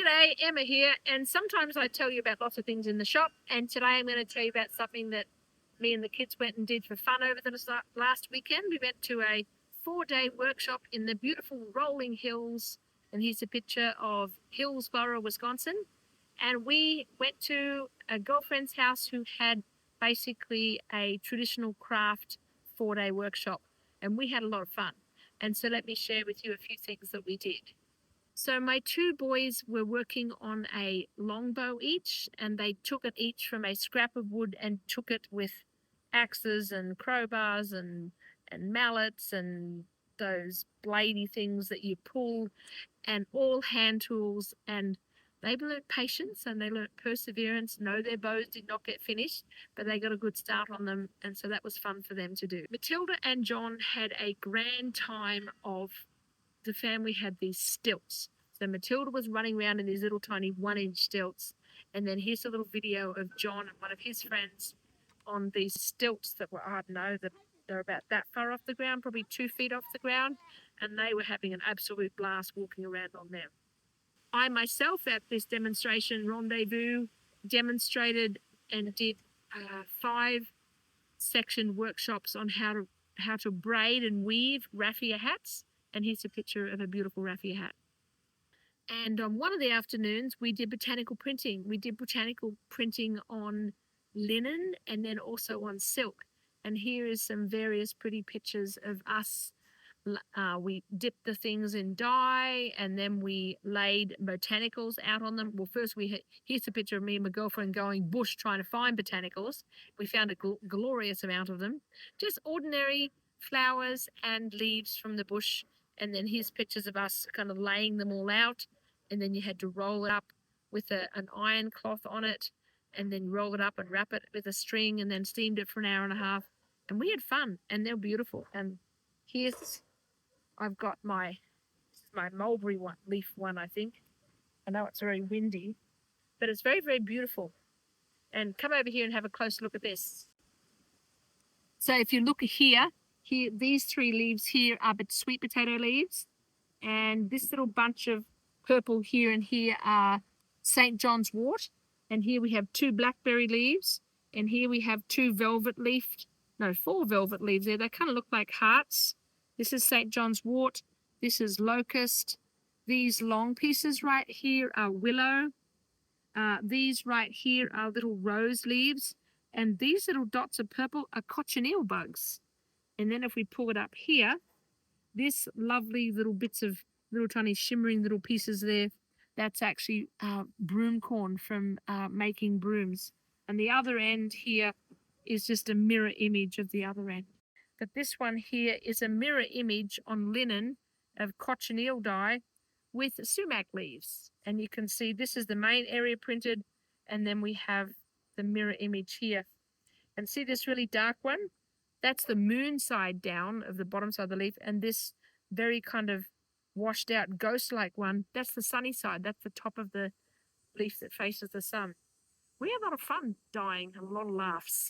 G'day, Emma here, and sometimes I tell you about lots of things in the shop, and today I'm going to tell you about something that me and the kids went and did for fun over the last weekend. We went to a 4-day workshop in the beautiful rolling hills, and here's a picture of Hillsboro, Wisconsin, and we went to a girlfriend's house who had basically a traditional craft 4-day workshop, and we had a lot of fun. And so let me share with you a few things that we did. So my two boys were working on a longbow each, and they took it each from a scrap of wood and took it with axes and crowbars and mallets and those bladey things that you pull, and all hand tools. And they learnt patience and they learnt perseverance. No, their bows did not get finished, but they got a good start on them, and so that was fun for them to do. Matilda and John had a grand time of the family had these stilts. So Matilda was running around in these little tiny 1-inch stilts. And then here's a little video of John and one of his friends on these stilts that were, I don't know, they're about that far off the ground, probably 2 feet off the ground. And they were having an absolute blast walking around on them. I myself at this demonstration rendezvous demonstrated and did 5 section workshops on how to braid and weave raffia hats. And here's a picture of a beautiful raffia hat. And on one of the afternoons, we did botanical printing. We did botanical printing on linen and then also on silk. And here is some various pretty pictures of us. We dipped the things in dye, and then we laid botanicals out on them. Well, first here's a picture of me and my girlfriend going bush trying to find botanicals. We found a glorious amount of them. Just ordinary flowers and leaves from the bush. And then here's pictures of us kind of laying them all out. And then you had to roll it up with an iron cloth on it, and then roll it up and wrap it with a string, and then steamed it for an hour and a half. And we had fun, and they're beautiful. And here's, I've got this is my mulberry leaf one, I think. I know it's very windy, but it's very, very beautiful. And come over here and have a close look at this. So if you look here, these 3 leaves here are sweet potato leaves, and this little bunch of purple here and here are St. John's wort, and here we have 2 blackberry leaves, and here we have 4 velvet leaves there. They kind of look like hearts. This is St. John's wort. This is locust. These long pieces right here are willow. These right here are little rose leaves. And these little dots of purple are cochineal bugs. And then if we pull it up here, this lovely little bits of little tiny shimmering little pieces there, that's actually broom corn from making brooms. And the other end here is just a mirror image of the other end. But this one here is a mirror image on linen of cochineal dye with sumac leaves. And you can see this is the main area printed, and then we have the mirror image here. And see this really dark one? That's the moon side down of the bottom side of the leaf, and this very kind of washed out ghost-like one, that's the sunny side. That's the top of the leaf that faces the sun. We had a lot of fun dyeing and a lot of laughs.